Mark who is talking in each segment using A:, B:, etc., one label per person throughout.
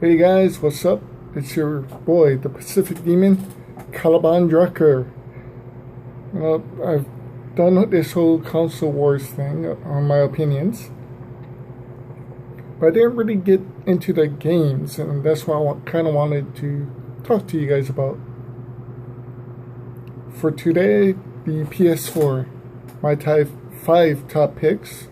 A: Hey guys, what's up? It's your boy, the Pacific Demon, Caliban Drucker. I've done this whole console wars thing on my opinions, but I didn't really get into the games, and that's what I kind of wanted to talk to you guys about. For today, the PS4, my five top picks,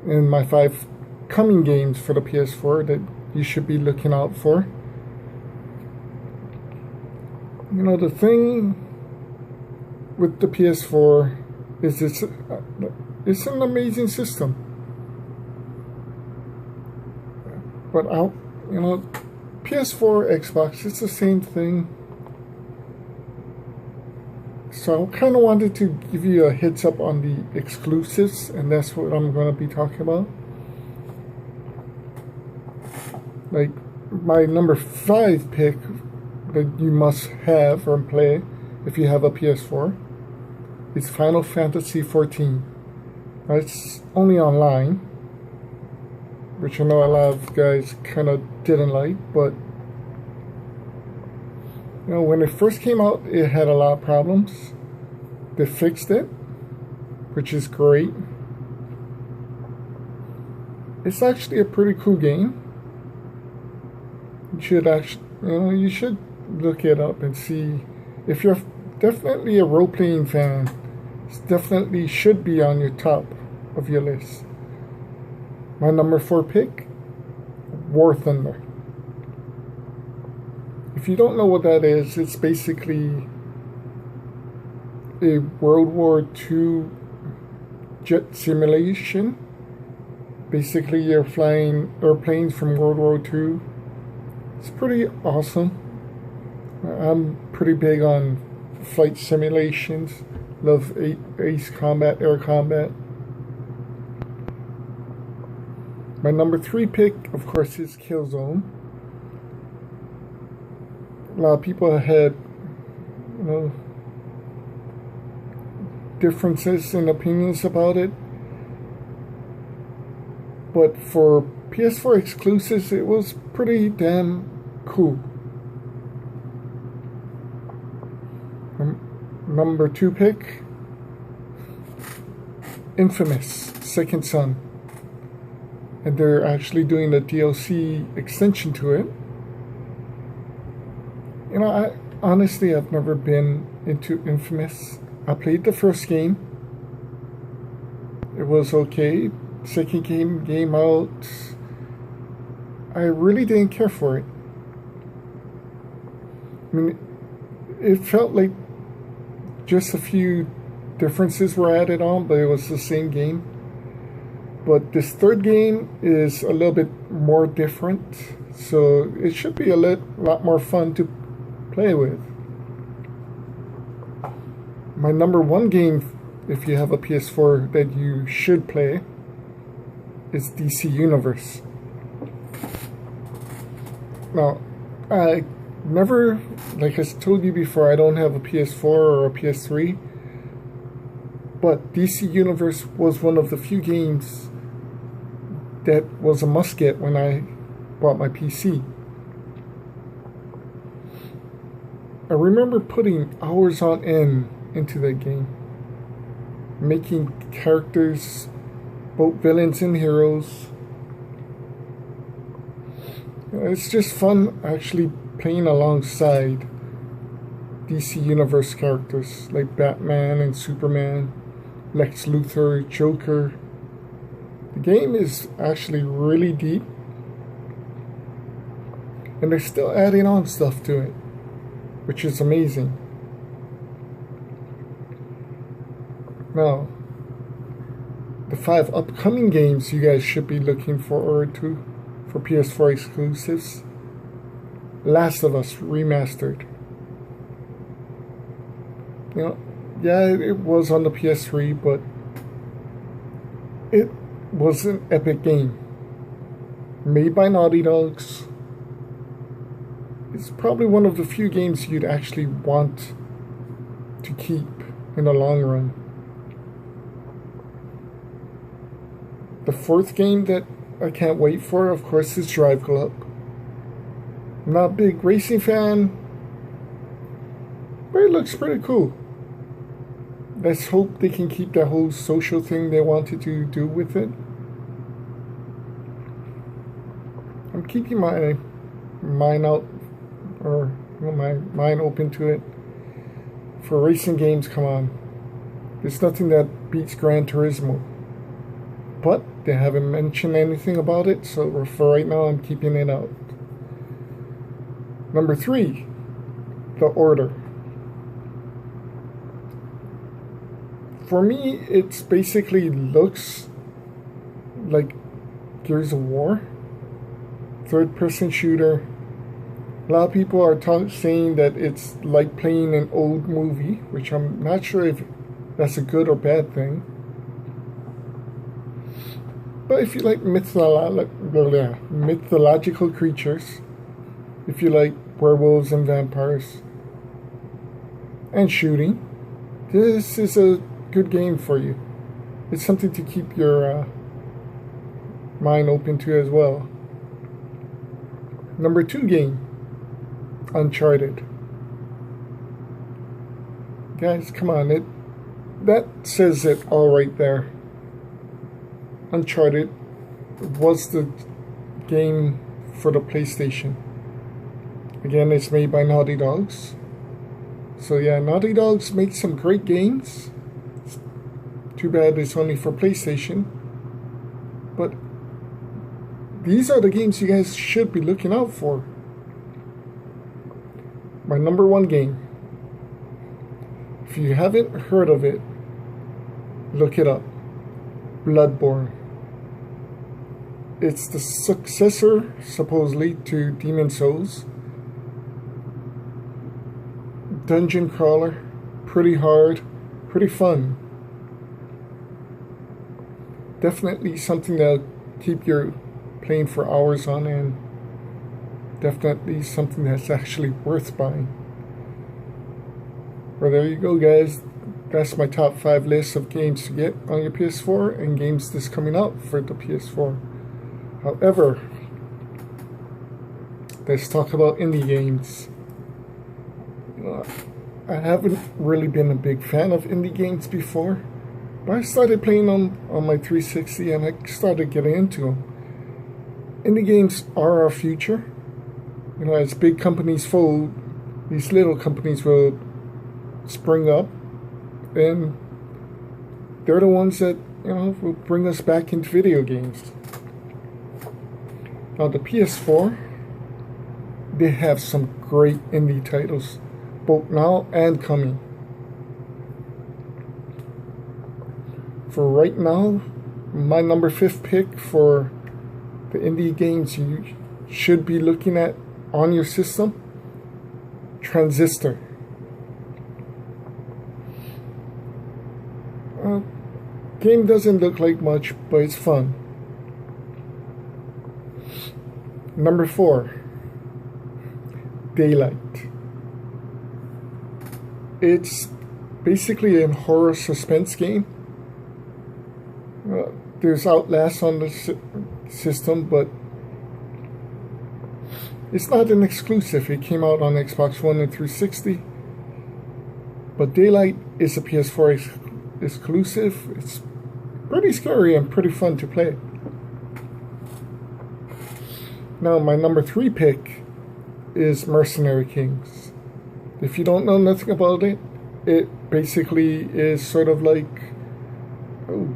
A: and my 5 coming games for the PS4 that you should be looking out for. The thing with the PS4 is it's an amazing system. But PS4, Xbox, it's the same thing. So I kind of wanted to give you a heads up on the exclusives, and that's what I'm going to be talking about. Like, my number 5 pick that you must have or play if you have a PS4 is Final Fantasy XIV. Now, it's only online, which I know a lot of guys kind of didn't like, but when it first came out, it had a lot of problems. They fixed it, which is great. It's actually a pretty cool game. You should look it up and see. If you're definitely a role-playing fan, it definitely should be on your top of your list. My number 4 pick, War Thunder. If you don't know what that is, it's basically a World War II jet simulation. Basically, you're flying airplanes from World War II. It's pretty awesome. I'm pretty big on flight simulations. Love ace combat, air combat. My number 3 pick, of course, is Killzone. A lot of people had, differences in opinions about it. But for PS4 exclusives, it was pretty damn cool. Number 2 pick, Infamous Second Son. And they're actually doing a DLC extension to it. I've never been into Infamous. I played the first game. It was okay. Second game out, I really didn't care for it. It felt like just a few differences were added on, but it was the same game. But this third game is a little bit more different, so it should be a lot more fun to play with. My number 1 game, if you have a PS4 that you should play, is DC Universe. Now, I never, like I told you before, I don't have a PS4 or a PS3, but DC Universe was one of the few games that was a must-get when I bought my PC. I remember putting hours on end into that game, making characters, both villains and heroes. It's just fun actually playing alongside DC Universe characters like Batman and Superman, Lex Luthor, Joker. The game is actually really deep, and they're still adding on stuff to it, which is amazing. Now, the 5 upcoming games you guys should be looking forward to for PS4 exclusives. Last of Us Remastered. Yeah, it was on the PS3, but it was an epic game. Made by Naughty Dogs. It's probably one of the few games you'd actually want to keep in the long run. The 4th game that I can't wait for, of course, is Drive Club. I'm not a big racing fan, but it looks pretty cool. Let's hope they can keep that whole social thing they wanted to do with it. I'm keeping my mind out, or my mind open to it. For racing games, come on. There's nothing that beats Gran Turismo. But they haven't mentioned anything about it, so for right now I'm keeping it out. Number 3, The Order. For me, it's basically looks like Gears of War. Third-person shooter. A lot of people are saying that it's like playing an old movie, which I'm not sure if that's a good or bad thing. But if you like mythological creatures, if you like werewolves and vampires, and shooting, this is a good game for you. It's something to keep your mind open to as well. Number 2 game, Uncharted. Guys, come on, that says it all right there. Uncharted was the game for the PlayStation. Again, it's made by Naughty Dogs. So yeah, Naughty Dogs makes some great games. It's too bad it's only for PlayStation. But these are the games you guys should be looking out for. My number 1 game. If you haven't heard of it, look it up. Bloodborne. It's the successor, supposedly, to Demon's Souls. Dungeon crawler. Pretty hard. Pretty fun. Definitely something that'll keep you playing for hours on end. Definitely something that's actually worth buying. Well, there you go, guys. That's my top 5 list of games to get on your PS4 and games that's coming out for the PS4. However, let's talk about indie games. I haven't really been a big fan of indie games before, but I started playing them on my 360 and I started getting into them. Indie games are our future. You know, as big companies fold, these little companies will spring up, and they're the ones that, you know, will bring us back into video games. Now, the PS4, they have some great indie titles, both now and coming. For right now, my number 5 pick for the indie games you should be looking at on your system, Transistor. Game doesn't look like much, but it's fun. Number 4, Daylight. It's basically a horror suspense game. There's Outlast on the system, but it's not an exclusive. It came out on Xbox One and 360. But Daylight is a PS4 exclusive. It's pretty scary and pretty fun to play. Now, my number 3 pick is Mercenary Kings. If you don't know nothing about it, it basically is sort of like a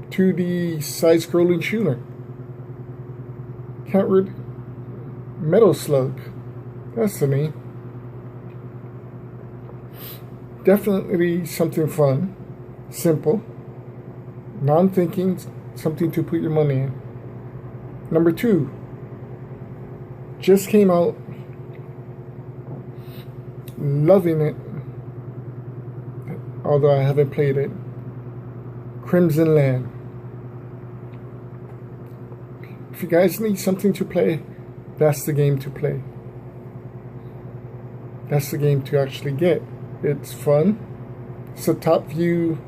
A: 2D side-scrolling shooter. Can't read. Metal Slug. That's the name. Definitely something fun, simple, non-thinking, something to put your money in. Number 2, just came out, loving it, although I haven't played it, Crimson Land. If you guys need something to play, that's the game to play. That's the game to actually get. It's fun. It's a top view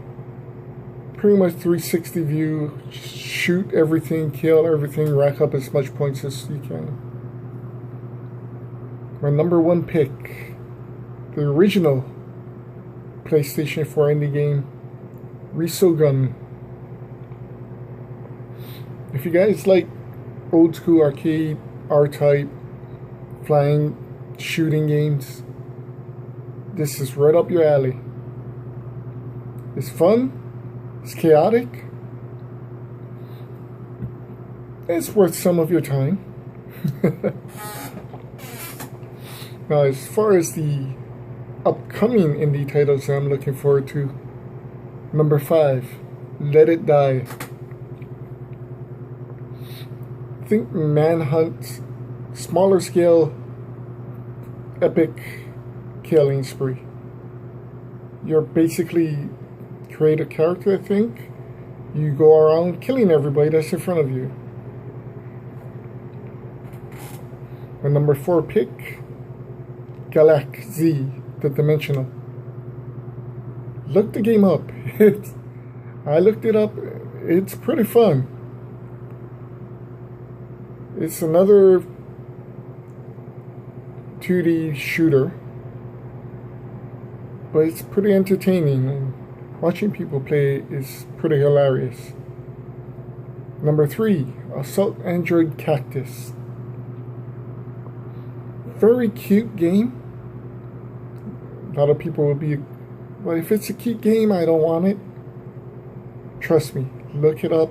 A: pretty much 360 view, shoot everything, kill everything, rack up as much points as you can. My number one pick, the original PlayStation 4 indie game, Resogun. If you guys like old school arcade, R-type, flying, shooting games, this is right up your alley. It's fun, it's chaotic, it's worth some of your time. Now, as far as the upcoming indie titles that I'm looking forward to, number 5, Let It Die. Think Manhunt, smaller scale, epic killing spree. You're basically create a character, I think. You go around killing everybody that's in front of you. My number 4 pick, Galaxy, the Dimensional. Look the game up. I looked it up. It's pretty fun. It's another 2D shooter, but it's pretty entertaining, and watching people play is pretty hilarious. Number 3, Assault Android Cactus. Very cute game. A lot of people will be, well, if it's a cute game, I don't want it. Trust me, look it up.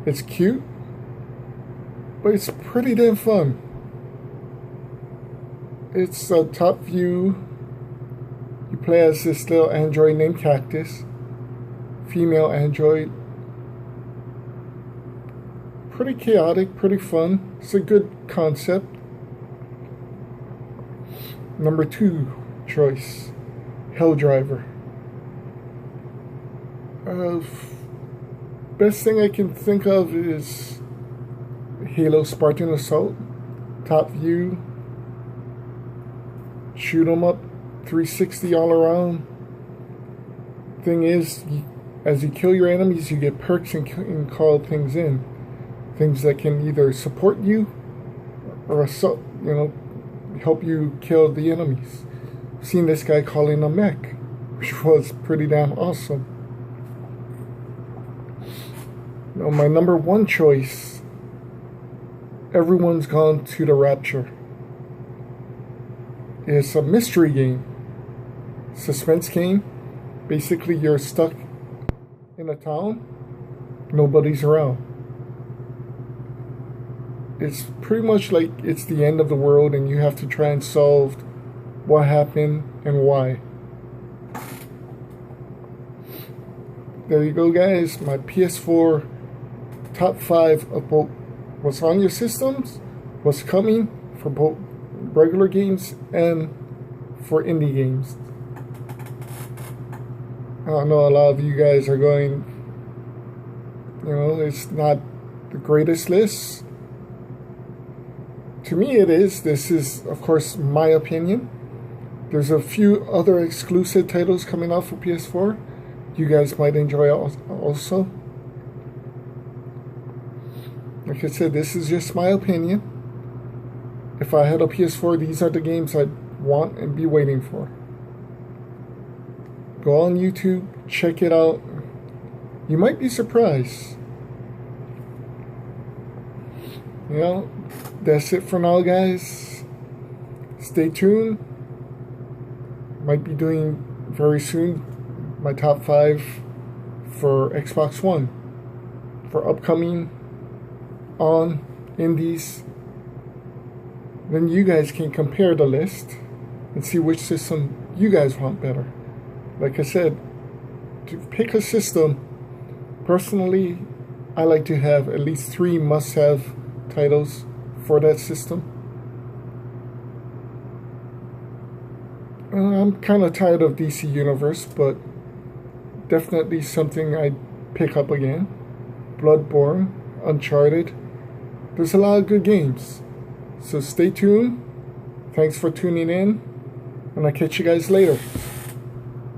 A: It's cute, but it's pretty damn fun. It's a top view. You play as this little android named Cactus, female android. Pretty chaotic, pretty fun. It's a good concept. Number 2 choice, Helldriver. Best thing I can think of is Halo Spartan Assault. Top view, shoot 'em up, 360 all around. Thing is, as you kill your enemies, you get perks and call things in. Things that can either support you or assault, help you kill the enemies. I've seen this guy call in a mech, which was pretty damn awesome. Now, my number 1 choice, Everyone's Gone to the Rapture. It's a mystery game, suspense game. Basically, you're stuck in a town, nobody's around. It's pretty much like it's the end of the world and you have to try and solve what happened and why. There you go, guys. My PS4 top 5 of both what's on your systems, what's coming for both regular games and for indie games. I know a lot of you guys are going, it's not the greatest list. To me it is. This is, of course, my opinion. There's a few other exclusive titles coming out for PS4 you guys might enjoy also. Like I said, this is just my opinion. If I had a PS4, these are the games I'd want and be waiting for. Go on YouTube, check it out. You might be surprised. That's it for now, guys. Stay tuned. Might be doing very soon my top 5 for Xbox One for upcoming on indies. Then you guys can compare the list and see which system you guys want better. Like I said, to pick a system, personally, I like to have at least 3 must-have titles for that system. I'm kind of tired of DC Universe, but definitely something I'd pick up again. Bloodborne, Uncharted. There's a lot of good games. So stay tuned. Thanks for tuning in, and I'll catch you guys later.